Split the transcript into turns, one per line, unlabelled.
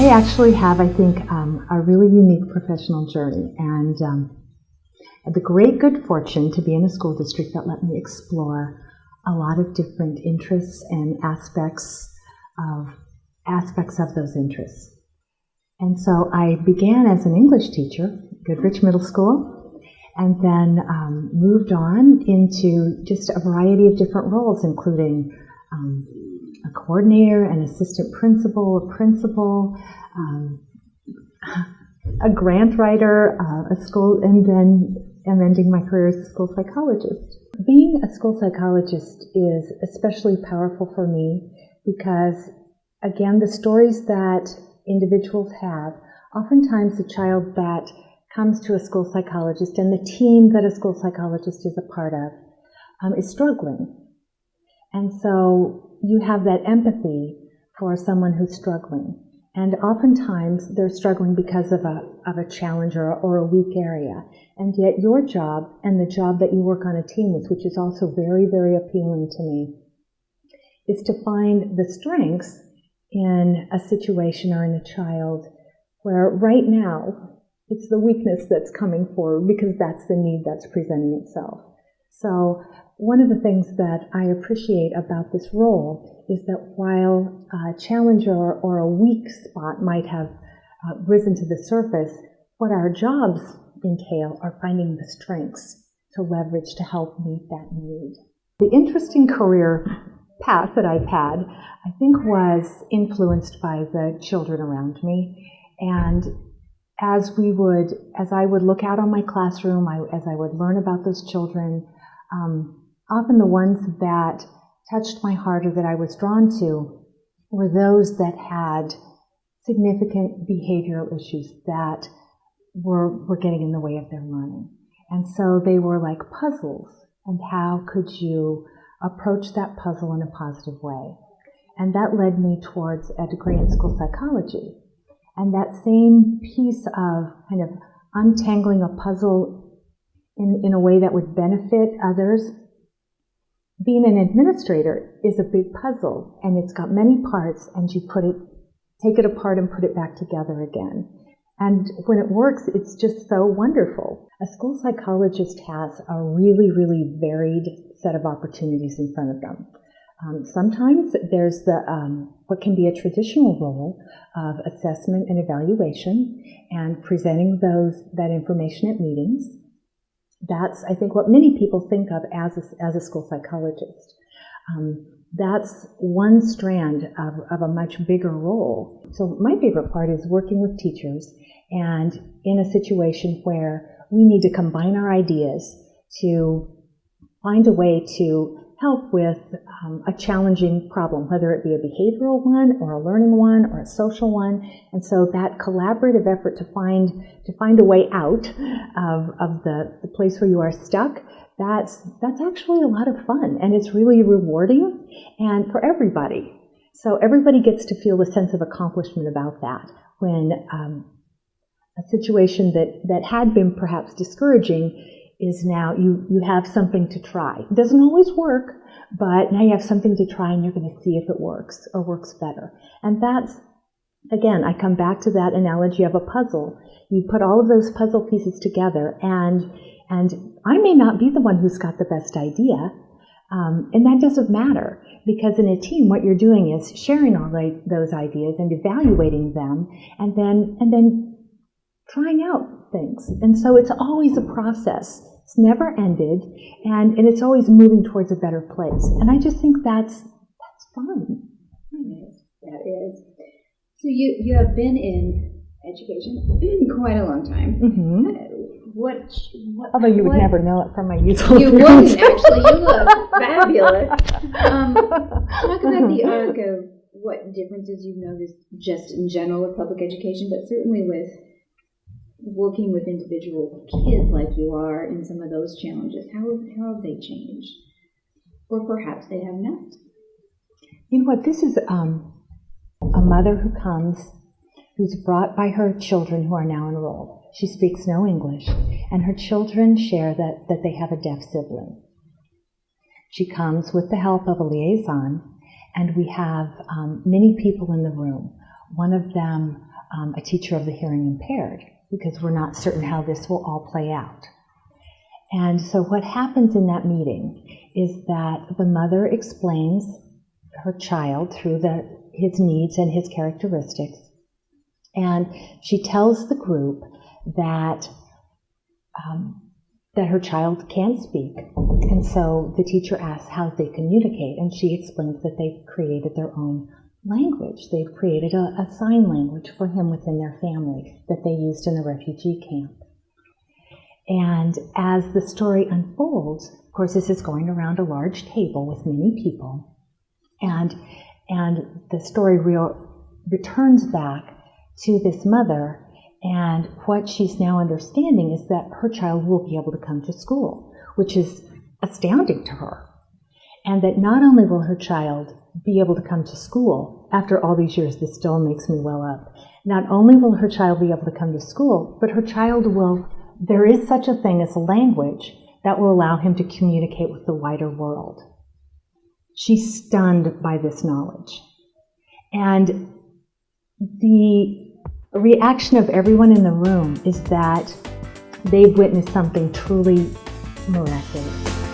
I actually have, I think, a really unique professional journey, and had the great good fortune to be in a school district that let me explore a lot of different interests and aspects of those interests. And so I began as an English teacher, Goodrich Middle School, and then moved on into just a variety of different roles, including a coordinator, an assistant principal, a principal, a grant writer, a school, and then ending my career as a school psychologist. Being a school psychologist is especially powerful for me because, again, the stories that individuals have, oftentimes the child that comes to a school psychologist and the team that a school psychologist is a part of is struggling. And so you have that empathy for someone who's struggling. And oftentimes they're struggling because of a challenge or a weak area. And yet your job and the job that you work on a team with, which is also very, very appealing to me, is to find the strengths in a situation or in a child where right now it's the weakness that's coming forward because that's the need that's presenting itself. So one of the things that I appreciate about this role is that while a challenge or a weak spot might have risen to the surface, what our jobs entail are finding the strengths to leverage to help meet that need. The interesting career path that I've had, I think, was influenced by the children around me. And as I would look out on my classroom, as I would learn about those children, often the ones that touched my heart or that I was drawn to were those that had significant behavioral issues that were getting in the way of their learning. And so they were like puzzles, and how could you approach that puzzle in a positive way? And that led me towards a degree in school psychology. And that same piece of kind of untangling a puzzle in a way that would benefit others. Being an administrator is a big puzzle, and it's got many parts, and you take it apart and put it back together again. And when it works, it's just so wonderful. A school psychologist has a really, really varied set of opportunities in front of them. Sometimes there's what can be a traditional role of assessment and evaluation and presenting that information at meetings. That's, I think, what many people think of as a school psychologist. That's one strand of a much bigger role. So my favorite part is working with teachers and in a situation where we need to combine our ideas to find a way to help with a challenging problem, whether it be a behavioral one or a learning one or a social one. And so that collaborative effort to find a way out of the place where you are stuck, that's actually a lot of fun, and it's really rewarding and for everybody. So everybody gets to feel a sense of accomplishment about that when a situation that had been perhaps discouraging is now you have something to try. It doesn't always work, but now you have something to try, and you're going to see if it works or works better. And that's, again, I come back to that analogy of a puzzle. You put all of those puzzle pieces together, and I may not be the one who's got the best idea, and that doesn't matter, because in a team, what you're doing is sharing all those ideas and evaluating them, and then trying out things. And so it's always a process. It's never ended, and it's always moving towards a better place. And I just think that's fun.
That is. So you have been in education quite a long time.
Mm-hmm.
Although
you would never know it from my youthful
You wouldn't, actually. You look fabulous. Talk about the arc of what differences you've noticed just in general with public education, but certainly with working with individual kids like you are in some of those challenges. How have they changed? Or perhaps they have not.
You know what? This is a mother who comes, who's brought by her children who are now enrolled. She speaks no English, and her children share that they have a deaf sibling. She comes with the help of a liaison, and we have many people in the room. One of them a teacher of the hearing impaired, because we're not certain how this will all play out. And so what happens in that meeting is that the mother explains her child through his needs and his characteristics, and she tells the group that her child can speak. And so the teacher asks how they communicate, and she explains that they've created their own language. They've created a sign language for him within their family that they used in the refugee camp. And as the story unfolds, of course, this is going around a large table with many people, and the story returns back to this mother, and what she's now understanding is that her child will be able to come to school, which is astounding to her. And that not only will her child be able to come to school, after all these years, this still makes me well up, not only will her child be able to come to school, but her child there is such a thing as a language that will allow him to communicate with the wider world. She's stunned by this knowledge. And the reaction of everyone in the room is that they've witnessed something truly miraculous.